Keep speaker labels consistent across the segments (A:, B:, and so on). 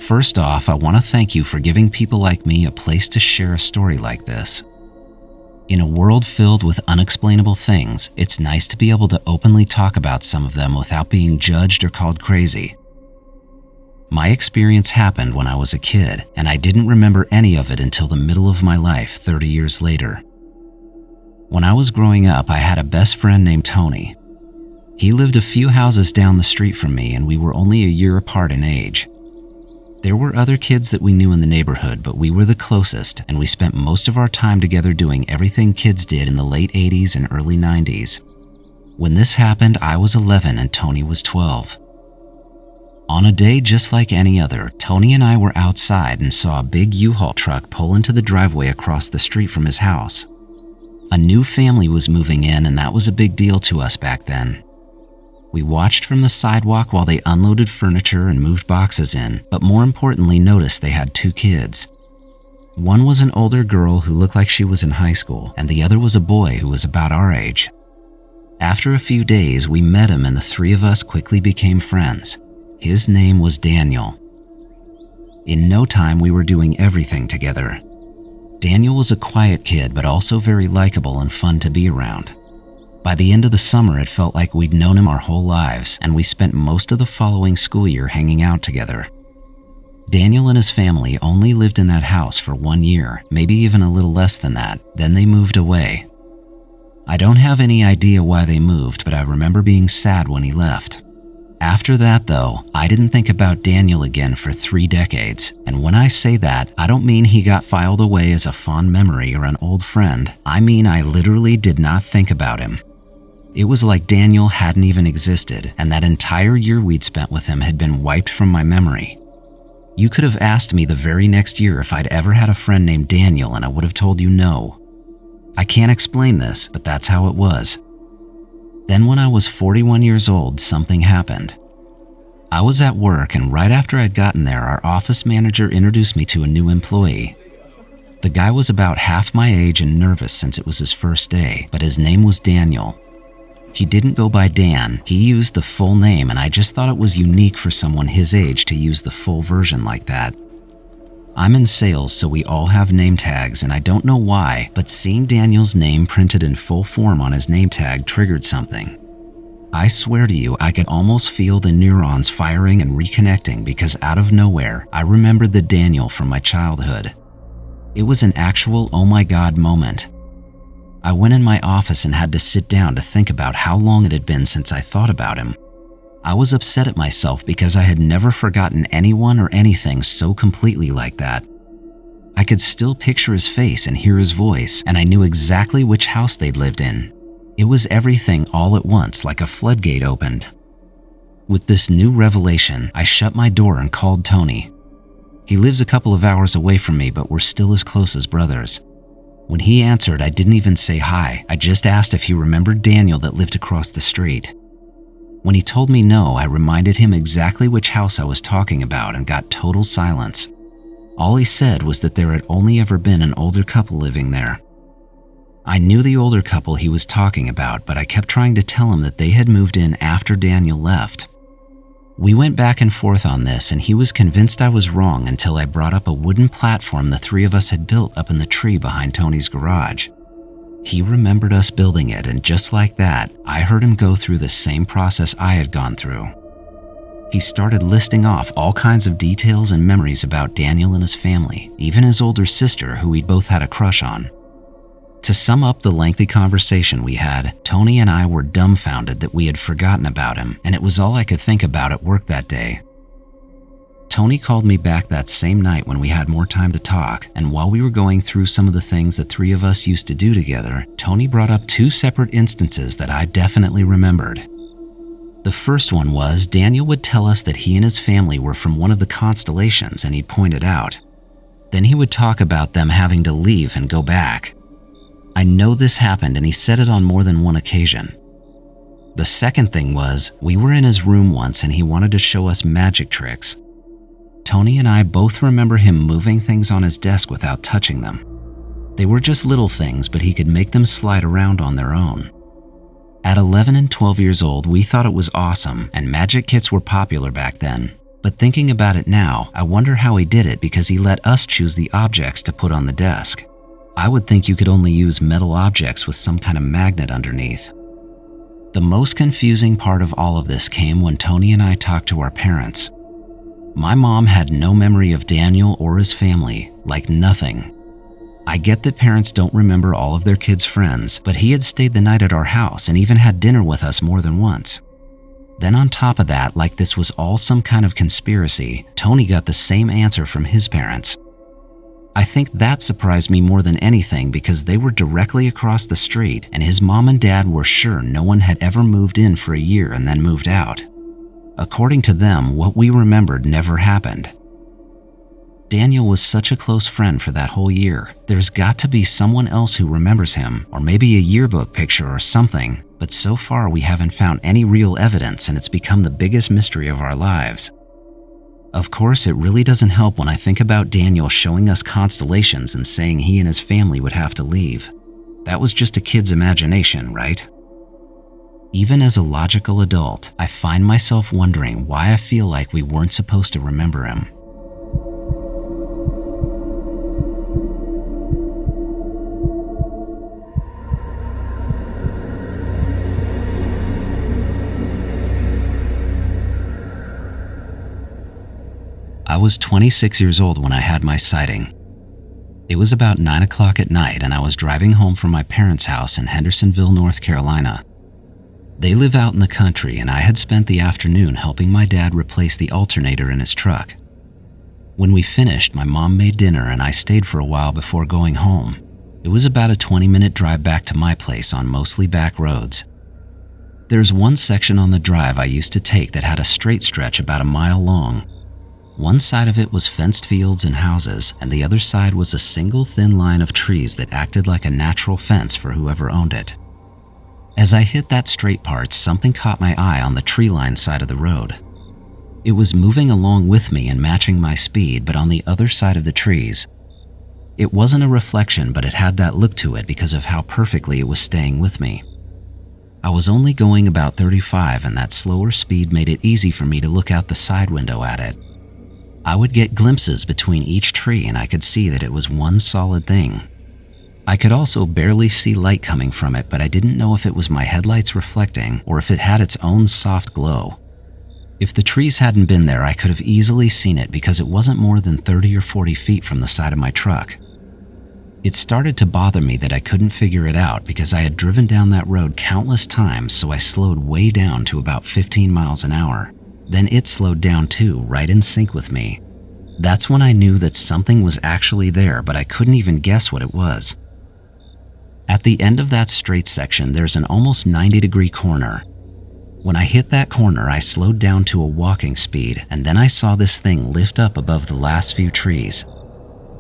A: First off, I want to thank you for giving people like me a place to share a story like this. In a world filled with unexplainable things, it's nice to be able to openly talk about some of them without being judged or called crazy. My experience happened when I was a kid, and I didn't remember any of it until the middle of my life 30 years later. When I was growing up, I had a best friend named Tony. He lived a few houses down the street from me, and we were only a year apart in age. There were other kids that we knew in the neighborhood, but we were the closest, and we spent most of our time together doing everything kids did in the late 80s and early 90s. When this happened, I was 11 and Tony was 12. On a day just like any other, Tony and I were outside and saw a big U-Haul truck pull into the driveway across the street from his house. A new family was moving in, and that was a big deal to us back then. We watched from the sidewalk while they unloaded furniture and moved boxes in, but more importantly noticed they had 2 kids. One was an older girl who looked like she was in high school, and the other was a boy who was about our age. After a few days, we met him and the 3 of us quickly became friends. His name was Daniel. In no time, we were doing everything together. Daniel was a quiet kid, but also very likable and fun to be around. By the end of the summer, it felt like we'd known him our whole lives, and we spent most of the following school year hanging out together. Daniel and his family only lived in that house for 1 year, maybe even a little less than that. Then they moved away. I don't have any idea why they moved, but I remember being sad when he left. After that, though, I didn't think about Daniel again for 3 decades, and when I say that, I don't mean he got filed away as a fond memory or an old friend. I mean I literally did not think about him. It was like Daniel hadn't even existed, and that entire year we'd spent with him had been wiped from my memory. You could have asked me the very next year if I'd ever had a friend named Daniel, and I would have told you no. I can't explain this, but that's how it was. Then when I was 41 years old, something happened. I was at work, and right after I'd gotten there, our office manager introduced me to a new employee. The guy was about half my age and nervous since it was his first day, but his name was Daniel. He didn't go by Dan, he used the full name, and I just thought it was unique for someone his age to use the full version like that. I'm in sales, so we all have name tags, and I don't know why, but seeing Daniel's name printed in full form on his name tag triggered something. I swear to you, I could almost feel the neurons firing and reconnecting because out of nowhere, I remembered the Daniel from my childhood. It was an actual oh my god moment. I went in my office and had to sit down to think about how long it had been since I thought about him. I was upset at myself because I had never forgotten anyone or anything so completely like that. I could still picture his face and hear his voice, and I knew exactly which house they'd lived in. It was everything all at once, like a floodgate opened. With this new revelation, I shut my door and called Tony. He lives a couple of hours away from me, but we're still as close as brothers. When he answered, I didn't even say hi. I just asked if he remembered Daniel that lived across the street. When he told me no, I reminded him exactly which house I was talking about and got total silence. All he said was that there had only ever been an older couple living there. I knew the older couple he was talking about, but I kept trying to tell him that they had moved in after Daniel left. We went back and forth on this, and he was convinced I was wrong until I brought up a wooden platform the 3 of us had built up in the tree behind Tony's garage. He remembered us building it, and just like that, I heard him go through the same process I had gone through. He started listing off all kinds of details and memories about Daniel and his family, even his older sister, who we'd both had a crush on. To sum up the lengthy conversation we had, Tony and I were dumbfounded that we had forgotten about him, and it was all I could think about at work that day. Tony called me back that same night when we had more time to talk, and while we were going through some of the things the 3 of us used to do together, Tony brought up 2 separate instances that I definitely remembered. The first one was Daniel would tell us that he and his family were from one of the constellations, and he'd point it out. Then he would talk about them having to leave and go back. I know this happened, and he said it on more than one occasion. The second thing was, we were in his room once and he wanted to show us magic tricks. Tony and I both remember him moving things on his desk without touching them. They were just little things, but he could make them slide around on their own. At 11 and 12 years old, we thought it was awesome, and magic kits were popular back then. But thinking about it now, I wonder how he did it because he let us choose the objects to put on the desk. I would think you could only use metal objects with some kind of magnet underneath. The most confusing part of all of this came when Tony and I talked to our parents. My mom had no memory of Daniel or his family, like nothing. I get that parents don't remember all of their kids' friends, but he had stayed the night at our house and even had dinner with us more than once. Then on top of that, like this was all some kind of conspiracy, Tony got the same answer from his parents. I think that surprised me more than anything because they were directly across the street and his mom and dad were sure no one had ever moved in for a year and then moved out. According to them, what we remembered never happened. Daniel was such a close friend for that whole year. There's got to be someone else who remembers him, or maybe a yearbook picture or something, but so far we haven't found any real evidence and it's become the biggest mystery of our lives. Of course, it really doesn't help when I think about Daniel showing us constellations and saying he and his family would have to leave. That was just a kid's imagination, right? Even as a logical adult, I find myself wondering why I feel like we weren't supposed to remember him. I was 26 years old when I had my sighting. It was about 9 o'clock at night and I was driving home from my parents' house in Hendersonville, North Carolina. They live out in the country and I had spent the afternoon helping my dad replace the alternator in his truck. When we finished, my mom made dinner and I stayed for a while before going home. It was about a 20-minute drive back to my place on mostly back roads. There's one section on the drive I used to take that had a straight stretch about a mile long. One side of it was fenced fields and houses, and the other side was a single thin line of trees that acted like a natural fence for whoever owned it. As I hit that straight part, something caught my eye on the tree line side of the road. It was moving along with me and matching my speed, but on the other side of the trees. It wasn't a reflection, but it had that look to it because of how perfectly it was staying with me. I was only going about 35, and that slower speed made it easy for me to look out the side window at it. I would get glimpses between each tree and I could see that it was one solid thing. I could also barely see light coming from it, but I didn't know if it was my headlights reflecting or if it had its own soft glow. If the trees hadn't been there, I could have easily seen it because it wasn't more than 30 or 40 feet from the side of my truck. It started to bother me that I couldn't figure it out because I had driven down that road countless times, so I slowed way down to about 15 miles an hour. Then it slowed down too, right in sync with me. That's when I knew that something was actually there, but I couldn't even guess what it was. At the end of that straight section, there's an almost 90-degree corner. When I hit that corner, I slowed down to a walking speed, and then I saw this thing lift up above the last few trees.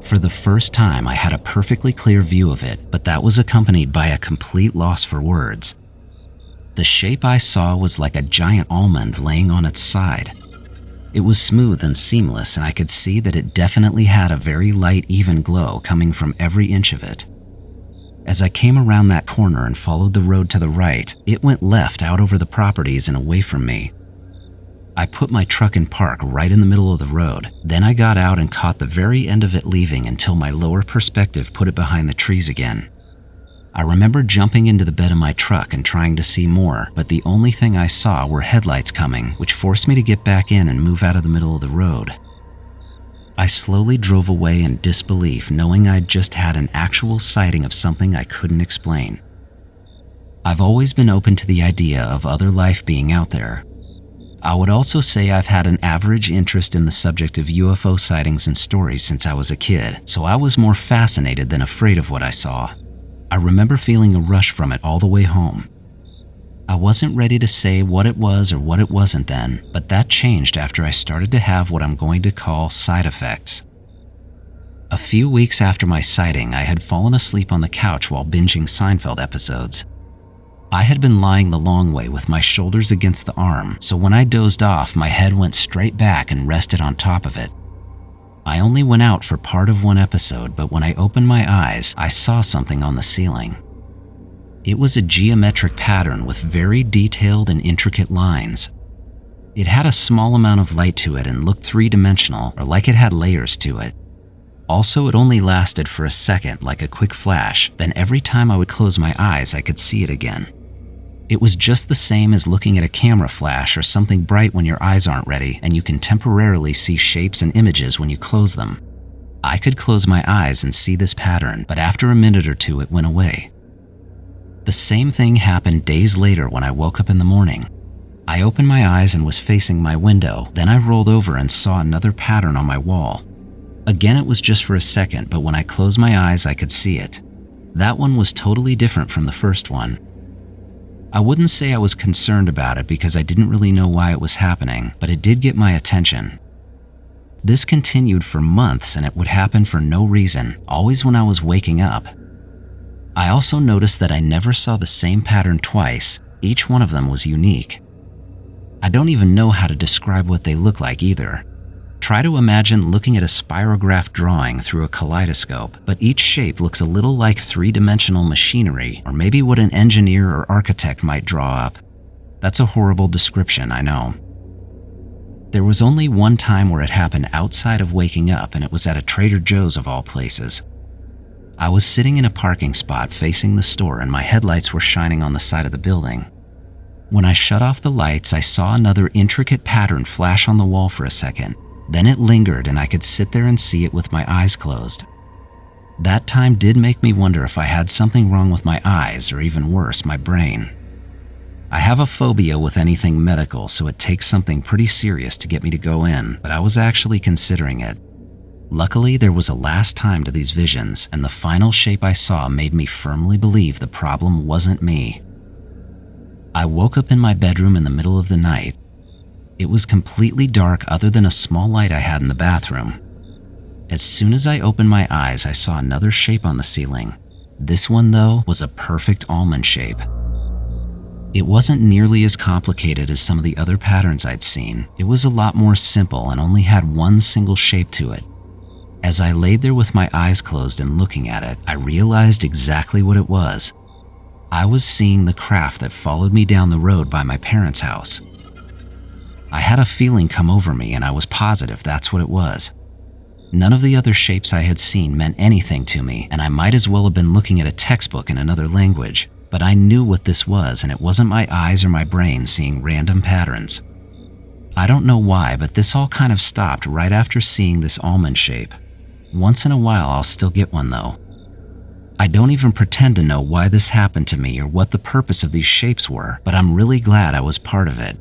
A: For the first time, I had a perfectly clear view of it, but that was accompanied by a complete loss for words. The shape I saw was like a giant almond laying on its side. It was smooth and seamless, and I could see that it definitely had a very light, even glow coming from every inch of it. As I came around that corner and followed the road to the right, it went left out over the properties and away from me. I put my truck in park right in the middle of the road. Then I got out and caught the very end of it leaving until my lower perspective put it behind the trees again. I remember jumping into the bed of my truck and trying to see more, but the only thing I saw were headlights coming, which forced me to get back in and move out of the middle of the road. I slowly drove away in disbelief, knowing I'd just had an actual sighting of something I couldn't explain. I've always been open to the idea of other life being out there. I would also say I've had an average interest in the subject of UFO sightings and stories since I was a kid, so I was more fascinated than afraid of what I saw. I remember feeling a rush from it all the way home. I wasn't ready to say what it was or what it wasn't then, but that changed after I started to have what I'm going to call side effects. A few weeks after my sighting, I had fallen asleep on the couch while binging Seinfeld episodes. I had been lying the long way with my shoulders against the arm, so when I dozed off, my head went straight back and rested on top of it. I only went out for part of one episode, but when I opened my eyes, I saw something on the ceiling. It was a geometric pattern with very detailed and intricate lines. It had a small amount of light to it and looked three-dimensional, or like it had layers to it. Also, it only lasted for a second, like a quick flash, then every time I would close my eyes, I could see it again. It was just the same as looking at a camera flash or something bright when your eyes aren't ready and you can temporarily see shapes and images when you close them. I could close my eyes and see this pattern, but after a minute or two, it went away. The same thing happened days later when I woke up in the morning. I opened my eyes and was facing my window, then I rolled over and saw another pattern on my wall. Again, it was just for a second, but when I closed my eyes, I could see it. That one was totally different from the first one. I wouldn't say I was concerned about it because I didn't really know why it was happening, but it did get my attention. This continued for months and it would happen for no reason, always when I was waking up. I also noticed that I never saw the same pattern twice. Each one of them was unique. I don't even know how to describe what they look like either. Try to imagine looking at a spirograph drawing through a kaleidoscope, but each shape looks a little like three-dimensional machinery, or maybe what an engineer or architect might draw up. That's a horrible description, I know. There was only one time where it happened outside of waking up, and it was at a Trader Joe's of all places. I was sitting in a parking spot facing the store and my headlights were shining on the side of the building. When I shut off the lights, I saw another intricate pattern flash on the wall for a second. Then it lingered and I could sit there and see it with my eyes closed. That time did make me wonder if I had something wrong with my eyes or even worse, my brain. I have a phobia with anything medical, so it takes something pretty serious to get me to go in, but I was actually considering it. Luckily, there was a last time to these visions, and the final shape I saw made me firmly believe the problem wasn't me. I woke up in my bedroom in the middle of the night. It was completely dark other than a small light I had in the bathroom. As soon as I opened my eyes, I saw another shape on the ceiling. This one, though, was a perfect almond shape. It wasn't nearly as complicated as some of the other patterns I'd seen. It was a lot more simple and only had one single shape to it. As I laid there with my eyes closed and looking at it, I realized exactly what it was. I was seeing the craft that followed me down the road by my parents' house. I had a feeling come over me and I was positive that's what it was. None of the other shapes I had seen meant anything to me, and I might as well have been looking at a textbook in another language, but I knew what this was, and it wasn't my eyes or my brain seeing random patterns. I don't know why, but this all kind of stopped right after seeing this almond shape. Once in a while, I'll still get one though. I don't even pretend to know why this happened to me or what the purpose of these shapes were, but I'm really glad I was part of it.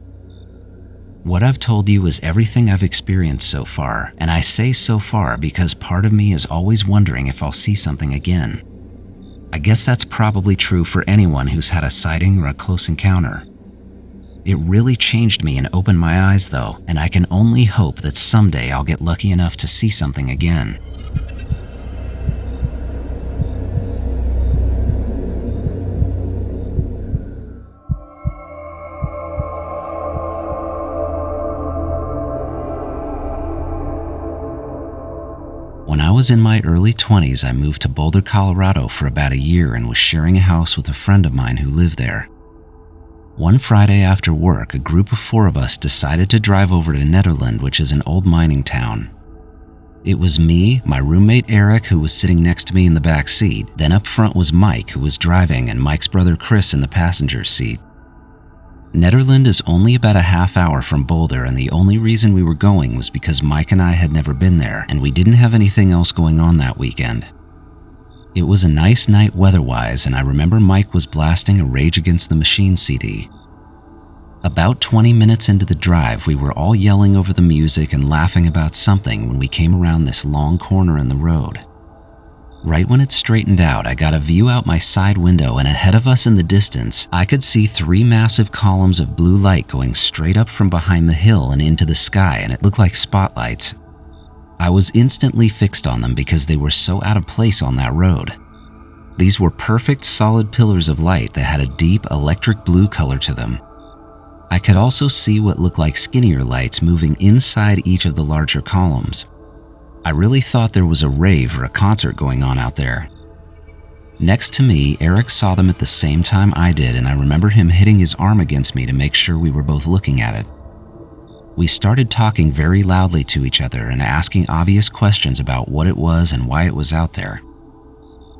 A: What I've told you is everything I've experienced so far, and I say so far because part of me is always wondering if I'll see something again. I guess that's probably true for anyone who's had a sighting or a close encounter. It really changed me and opened my eyes though, and I can only hope that someday I'll get lucky enough to see something again. When I was in my early 20s, I moved to Boulder, Colorado for about a year and was sharing a house with a friend of mine who lived there. One Friday after work, a group of 4 of us decided to drive over to Nederland, which is an old mining town. It was me, my roommate Eric, who was sitting next to me in the back seat. Then up front was Mike, who was driving, and Mike's brother Chris in the passenger seat. Nederland is only about a half hour from Boulder, and the only reason we were going was because Mike and I had never been there, and we didn't have anything else going on that weekend. It was a nice night weather-wise, and I remember Mike was blasting a Rage Against the Machine CD. About 20 minutes into the drive, we were all yelling over the music and laughing about something when we came around this long corner in the road. Right when it straightened out, I got a view out my side window, and ahead of us in the distance, I could see 3 massive columns of blue light going straight up from behind the hill and into the sky, and it looked like spotlights. I was instantly fixed on them because they were so out of place on that road. These were perfect solid pillars of light that had a deep electric blue color to them. I could also see what looked like skinnier lights moving inside each of the larger columns. I really thought there was a rave or a concert going on out there. Next to me, Eric saw them at the same time I did, and I remember him hitting his arm against me to make sure we were both looking at it. We started talking very loudly to each other and asking obvious questions about what it was and why it was out there.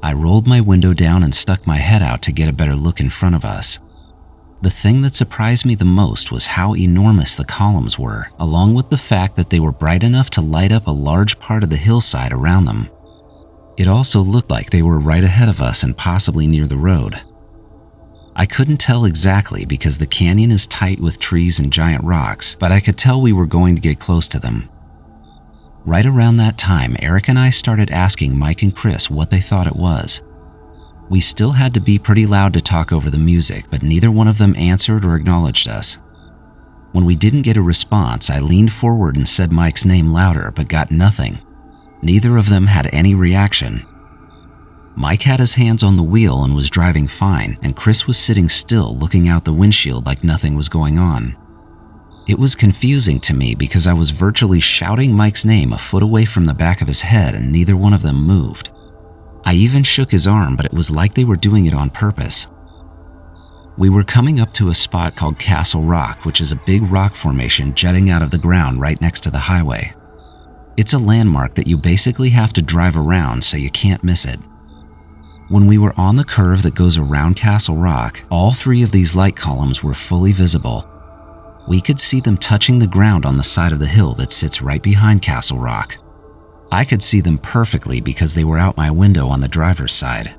A: I rolled my window down and stuck my head out to get a better look in front of us. The thing that surprised me the most was how enormous the columns were, along with the fact that they were bright enough to light up a large part of the hillside around them. It also looked like they were right ahead of us and possibly near the road. I couldn't tell exactly because the canyon is tight with trees and giant rocks, but I could tell we were going to get close to them. Right around that time, Eric and I started asking Mike and Chris what they thought it was. We still had to be pretty loud to talk over the music, but neither one of them answered or acknowledged us. When we didn't get a response, I leaned forward and said Mike's name louder, but got nothing. Neither of them had any reaction. Mike had his hands on the wheel and was driving fine, and Chris was sitting still looking out the windshield like nothing was going on. It was confusing to me because I was virtually shouting Mike's name a foot away from the back of his head and neither one of them moved. I even shook his arm, but it was like they were doing it on purpose. We were coming up to a spot called Castle Rock, which is a big rock formation jutting out of the ground right next to the highway. It's a landmark that you basically have to drive around so you can't miss it. When we were on the curve that goes around Castle Rock, all three of these light columns were fully visible. We could see them touching the ground on the side of the hill that sits right behind Castle Rock. I could see them perfectly because they were out my window on the driver's side.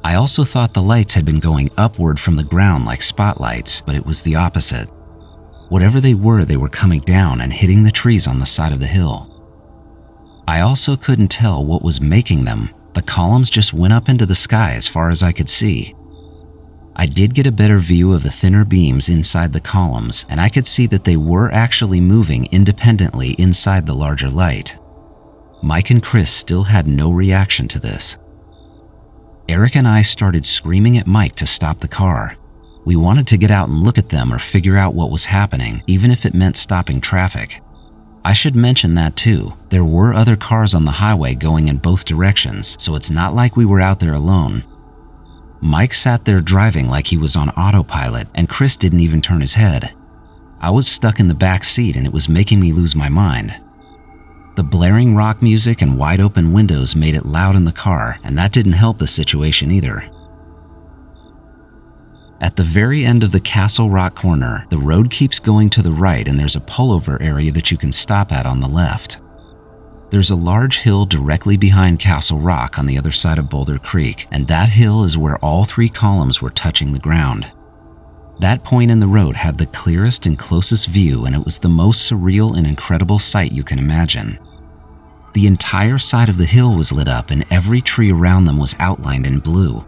A: I also thought the lights had been going upward from the ground like spotlights, but it was the opposite. Whatever they were coming down and hitting the trees on the side of the hill. I also couldn't tell what was making them. The columns just went up into the sky as far as I could see. I did get a better view of the thinner beams inside the columns, and I could see that they were actually moving independently inside the larger light. Mike and Chris still had no reaction to this. Eric and I started screaming at Mike to stop the car. We wanted to get out and look at them or figure out what was happening, even if it meant stopping traffic. I should mention that too. There were other cars on the highway going in both directions, so it's not like we were out there alone. Mike sat there driving like he was on autopilot, and Chris didn't even turn his head. I was stuck in the back seat and it was making me lose my mind. The blaring rock music and wide open windows made it loud in the car, and that didn't help the situation either. At the very end of the Castle Rock corner, the road keeps going to the right and there's a pullover area that you can stop at on the left. There's a large hill directly behind Castle Rock on the other side of Boulder Creek, and that hill is where all three columns were touching the ground. That point in the road had the clearest and closest view, and it was the most surreal and incredible sight you can imagine. The entire side of the hill was lit up and every tree around them was outlined in blue.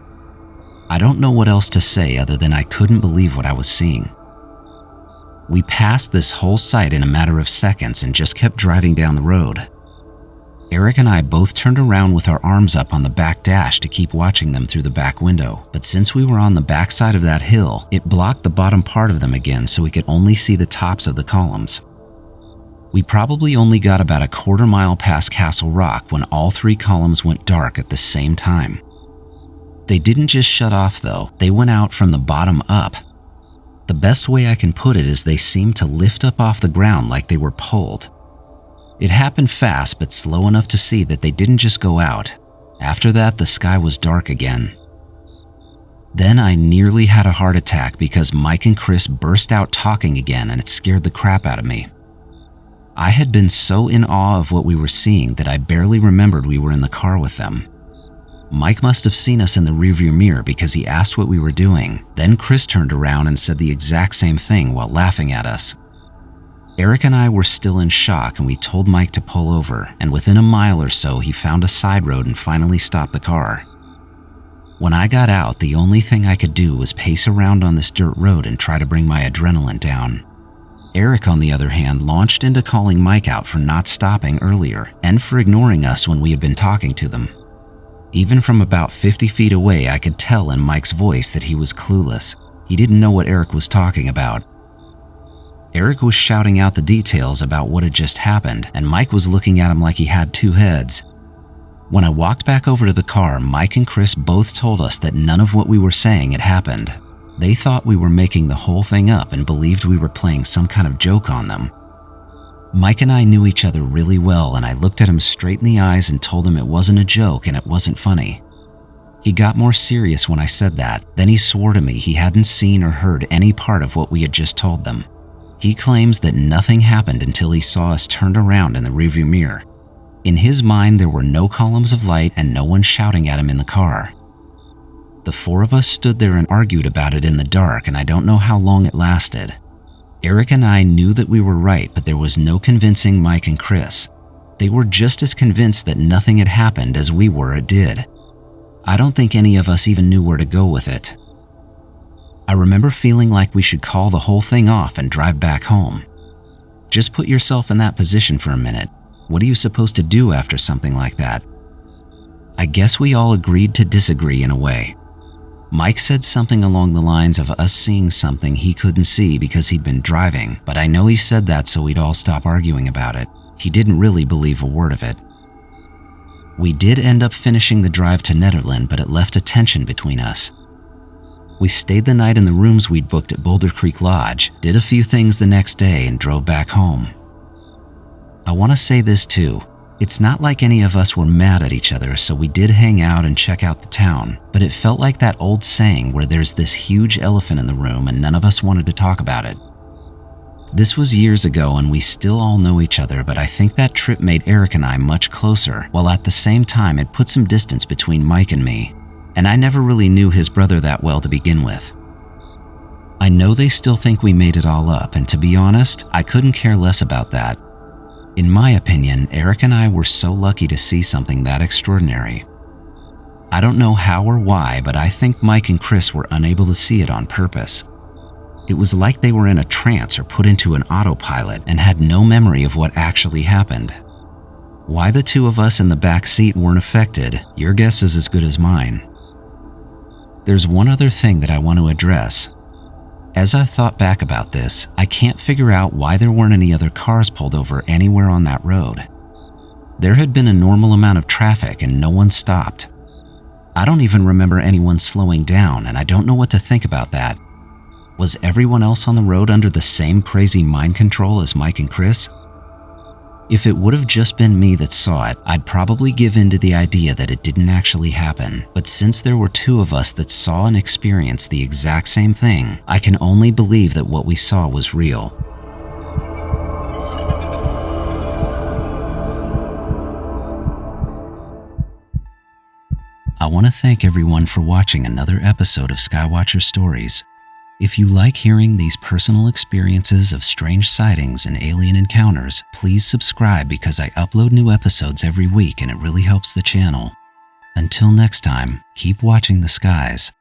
A: I don't know what else to say other than I couldn't believe what I was seeing. We passed this whole site in a matter of seconds and just kept driving down the road. Eric and I both turned around with our arms up on the back dash to keep watching them through the back window, but since we were on the back side of that hill, it blocked the bottom part of them again so we could only see the tops of the columns. We probably only got about a quarter mile past Castle Rock when all three columns went dark at the same time. They didn't just shut off though, they went out from the bottom up. The best way I can put it is they seemed to lift up off the ground like they were pulled. It happened fast but slow enough to see that they didn't just go out. After that, the sky was dark again. Then I nearly had a heart attack because Mike and Chris burst out talking again and it scared the crap out of me. I had been so in awe of what we were seeing that I barely remembered we were in the car with them. Mike must have seen us in the rearview mirror because he asked what we were doing. Then Chris turned around and said the exact same thing while laughing at us. Eric and I were still in shock and we told Mike to pull over, and within a mile or so he found a side road and finally stopped the car. When I got out, the only thing I could do was pace around on this dirt road and try to bring my adrenaline down. Eric, on the other hand, launched into calling Mike out for not stopping earlier and for ignoring us when we had been talking to them. Even from about 50 feet away, I could tell in Mike's voice that he was clueless. He didn't know what Eric was talking about. Eric was shouting out the details about what had just happened, and Mike was looking at him like he had two heads. When I walked back over to the car, Mike and Chris both told us that none of what we were saying had happened. They thought we were making the whole thing up and believed we were playing some kind of joke on them. Mike and I knew each other really well, and I looked at him straight in the eyes and told him it wasn't a joke and it wasn't funny. He got more serious when I said that. Then he swore to me he hadn't seen or heard any part of what we had just told them. He claims that nothing happened until he saw us turned around in the rearview mirror. In his mind, there were no columns of light and no one shouting at him in the car. The four of us stood there and argued about it in the dark, and I don't know how long it lasted. Eric and I knew that we were right, but there was no convincing Mike and Chris. They were just as convinced that nothing had happened as we were it did. I don't think any of us even knew where to go with it. I remember feeling like we should call the whole thing off and drive back home. Just put yourself in that position for a minute. What are you supposed to do after something like that? I guess we all agreed to disagree in a way. Mike said something along the lines of us seeing something he couldn't see because he'd been driving, but I know he said that so we'd all stop arguing about it. He didn't really believe a word of it. We did end up finishing the drive to Nederland, but it left a tension between us. We stayed the night in the rooms we'd booked at Boulder Creek Lodge, did a few things the next day, and drove back home. I want to say this too. It's not like any of us were mad at each other, so we did hang out and check out the town, but it felt like that old saying where there's this huge elephant in the room and none of us wanted to talk about it. This was years ago and we still all know each other, but I think that trip made Eric and I much closer, while at the same time it put some distance between Mike and me. And I never really knew his brother that well to begin with. I know they still think we made it all up, and to be honest, I couldn't care less about that. In my opinion, Eric and I were so lucky to see something that extraordinary. I don't know how or why, but I think Mike and Chris were unable to see it on purpose. It was like they were in a trance or put into an autopilot and had no memory of what actually happened. Why the two of us in the back seat weren't affected, your guess is as good as mine. There's one other thing that I want to address. As I've thought back about this, I can't figure out why there weren't any other cars pulled over anywhere on that road. There had been a normal amount of traffic and no one stopped. I don't even remember anyone slowing down, and I don't know what to think about that. Was everyone else on the road under the same crazy mind control as Mike and Chris? If it would have just been me that saw it, I'd probably give in to the idea that it didn't actually happen. But since there were two of us that saw and experienced the exact same thing, I can only believe that what we saw was real. I want to thank everyone for watching another episode of Skywatcher Stories. If you like hearing these personal experiences of strange sightings and alien encounters, please subscribe because I upload new episodes every week and it really helps the channel. Until next time, keep watching the skies.